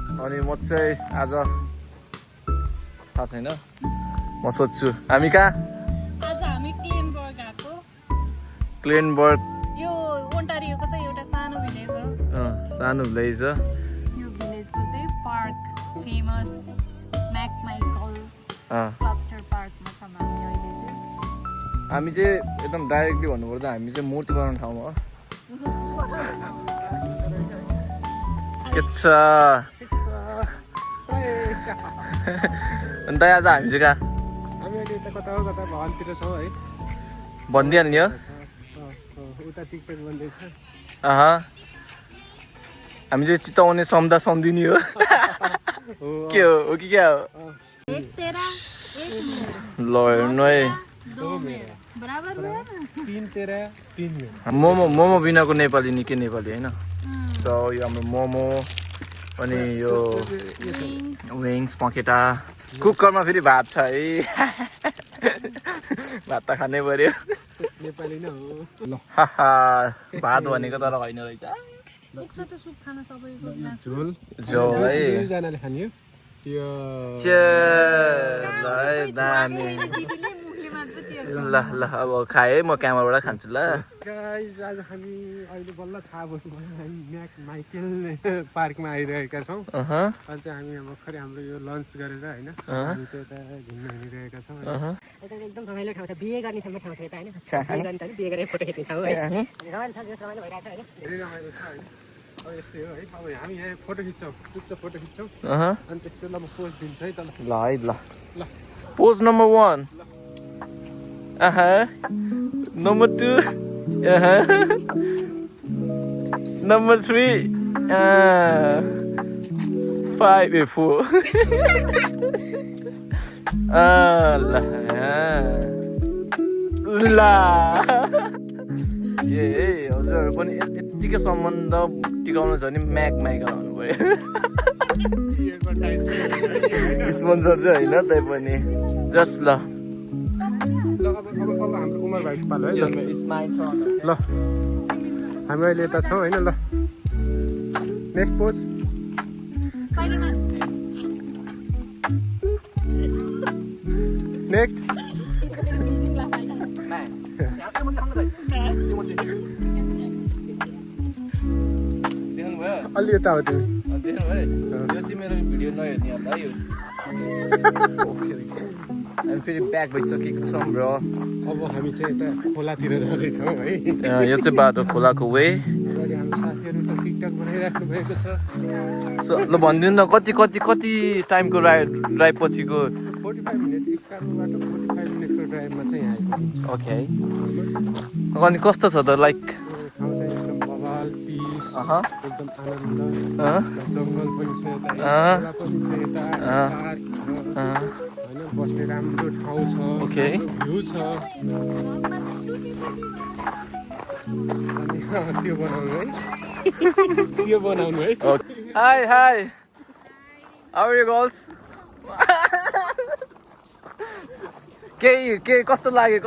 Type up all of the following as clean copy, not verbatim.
अनि म चाहिँ आज थाहा छैन म सोध्छु हामी कहाँ आज हामी क्लेनबर्ग गएको क्लेनबर्ग यो ओन्टारियोको चाहिँ एउटा सानो भिलेज हो सानो भिलेज हो यो भिलेजको चाहिँ पार्क फेमस मैकमाइकल स्कल्पचर पार्कमा छौँ हामी अहिले चाहिँ हामी चाहिँ एकदम डाइरेक्टली भन्नुपर्दा हामी चाहिँ मूर्ति बनाउने ठाउँमा हो के छ अनि त आज हामी चाहिँ कहाँ हामी अहिले यता कता भवनतिर छौँ है भनिदिइहाल्ने हो उता टिकटक बन्दैछ हामी चाहिँ चिताउने सम्झा सम्झिने हो के हो कि क्या हो एक तेरा एक ल हेर्नु है दो मेरा बराबर हो तीन तेरा तीन मेरा मोमो बिनाको नेपाली निकै नेपाली होइन सो यो हाम्रो मोमो अनि यो विङ्स पखेटा कुकरमा फेरि भात छ है भात त खानै पर्यो नेपाली नै हो ल भात भनेको तर होइन रहेछ पुग्छ त सुप खान सबैको झोल जो है दुईजनाले खाने हो यो दामी दिदीले मुखले मात्र चियर ल अब खाएँ म क्यामराबाट खान्छु ल गाइस आज हामी अहिले बल्ल थाहा भयो हामी म्याक माइकेल पार्कमा आइरहेका छौँ अनि चाहिँ हामी भर्खरै हाम्रो यो लन्च गरेर होइन हामी चाहिँ यता घुम्न हिँडिरहेका छौँ एकदम रमाइलो ठाउँ छ बिहे गर्ने सम्म ठाउँ छ यता होइन बिहे गर्ने त बिहे गरेर फोटो खिच्ने ठाउँ है रमाइलो छ रमाइलो भइरहेको छ होइन धेरै रमाइलो छ होइन अब यस्तै हो है अब हामी यहाँ फोटो खिच्छौँ टुच्च फोटो खिच्छौँ अनि त्यसको ल म पोस्ट दिन्छु है त ल है ल ल पोज नम्बर 1 नम्बर 2 नम्बर 3 5 4 ल ए हजुरहरू पनि यत्तिकै सम्बन्ध टिकाउनु छ भने म्याक माइकल आउनु पर्यो स्पोन्सर चाहिँ होइन तै पनि जस्ट ल ल अब हाम्रो उमर भाइको पालो है ल हामी अहिले यता छौँ होइन ल नेक्स्ट पोज नेक्स्ट अलि यता हो तिमी देख्नु भयो यो चाहिँ मेरो भिडियो नहेर्ने होला यो हामी फेरि ब्याक भइसकेको छौँ र अब हामी चाहिँ यता खोलातिर जाँदैछौँ है यो चाहिँ बाटो खोलाको वे अगाडि हाम्रो साथीहरू त टिकटक बनाइराख्नु भएको छ ल भनिदिनु न कति टाइमको ड्राइभ पछिको 45 मिनट स्कार्पको बाटो 45 मिनटको ड्राइभमा चाहिँ यहाँ आइपुग्यो ओके अनि कस्तो छ त लाइक ठाउँ चाहिँ एकदम बवाल पिस एकदम आनन्द जङ्गल पनि छ यता खोला पनि छ यता पार्क छ होइन बस्ने राम्रो ठाउँ छ ओके भ्यू छ अनि त्यो बनाउनु है त्यो बनाउनु है hi how are you girls के कस्तो लाग्यो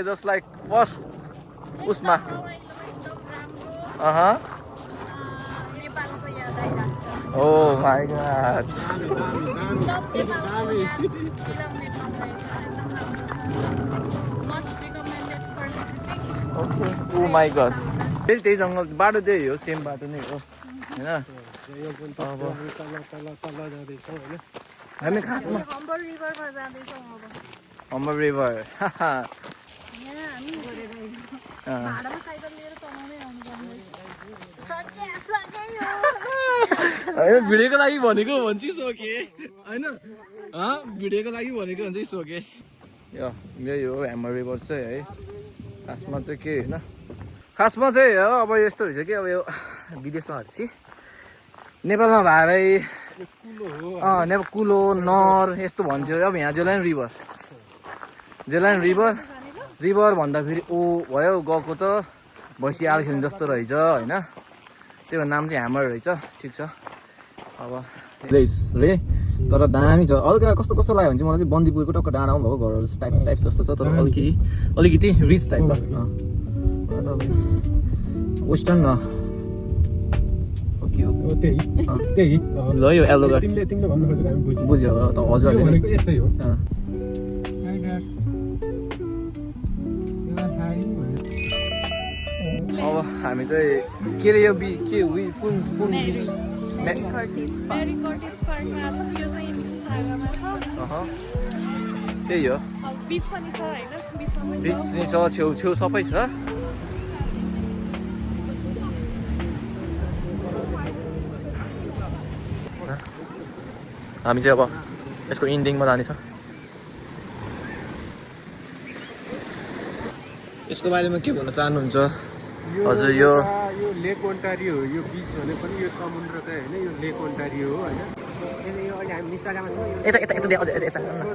जस्ट लाइक फर्स्ट उसमा नेपालको याद आइरहेको oh my god okay oh my god त्यही जङ्गल बाटो त्यही हो सेम बाटो नै हो होइन तल जाँदैछौँ होइन हामी खासमा हम्बर रिभरमा जाँदैछौँ अब हम्बर रिभर यहाँ हामी भाडामा साइकल लिएर चलाउँदै आउनुपर्ने होइन भिडियोको लागि भनेको भन्छ सोके होइन भिडियोको लागि भनेको भन्छ सोके यो यही हो ह्यामर रिभर चाहिँ है खासमा चाहिँ के होइन खासमा चाहिँ हो अब यस्तो रहेछ कि अब यो विदेशमा भनेपछि नेपालमा भए नेपाल कुलो नर यस्तो भन्थ्यो अब यहाँ जेलाइन रिभर भन्दाखेरि ओ भयो गएको त भैँसी आल खेल्ने जस्तो रहेछ होइन त्यो नाम चाहिँ ह्यामर रहेछ ठिक छ अब रे तर दामी छ हल्का कस्तो लाग्यो भने चाहिँ मलाई चाहिँ बन्दीपुरको टक्क डाँडामा भएको घरहरू टाइप जस्तो छ तर अलिकति रिच टाइपमा वेस्टर्न ओके हो त्यही त्यही ल यो येल्लो घर तिमीले भन्नु खोजेको हामी बुझ्यौँ बुझ्यो त हजुरले नै भनेको यस्तै हो अँ। अब हामी चाहिँ के अरे यो के कुन बिच मेरी कर्टिस पार्कमा छ यो चाहिँ मिसिसागामा छ त्यही हो बिच पनि छ होइन बिचमा पनि बिच नि छ छेउ सबै छ हामी चाहिँ अब यसको इन्डिङमा जानेछ यसको बारेमा के भन्न चाहनुहुन्छ हजुर यो लेक ओन्टारियो हो यो बिच भने पनि यो समुद्र चाहिँ होइन यो लेक ओन्टारियो हो होइन यो अहिले हामी मिसिसागामा छौँ यता यता यता यता एकदम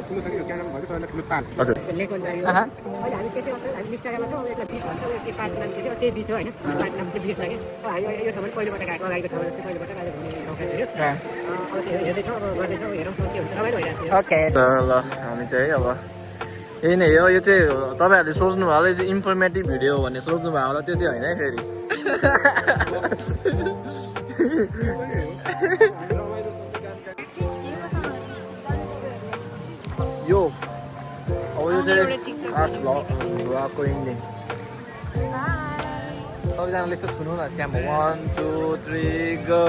ठुलो छ कि यो क्यानामा भएको सबैभन्दा ठुलो ताल हजुर लेक ओन्टारियो अहिले हामी त्यसै गर्छौँ हामी मिसिसागामा छौँ यसलाई बिच भन्छौँ यो पार्क नाम के थियो त्यही बिच हो होइन पार्क नाम चाहिँ बिच लाग्यो अब हामी यो ठाउँमा पहिलेबाट गएको अगाडिको ठाउँमा चाहिँ पहिलेबाट गएको घुम्ने ठाउँ हेऱ्यो अब त्यो हेर्दैछौँ अब गर्दैछौँ हेरौँ के हुन्छ रमाइलो भइरहेको छ ओके ल हामी चाहिँ अब यही नै हो यो चाहिँ तपाईँहरूले सोच्नु भयो होला यो चाहिँ इन्फर्मेटिभ भिडियो भन्ने सोच्नु भयो होला त्यो चाहिँ होइन है फेरि यो अब यो चाहिँ खास भ्लगको इन्डिङ सबैजनाले यस्तो छुनु न स्याम 1 2 3 गो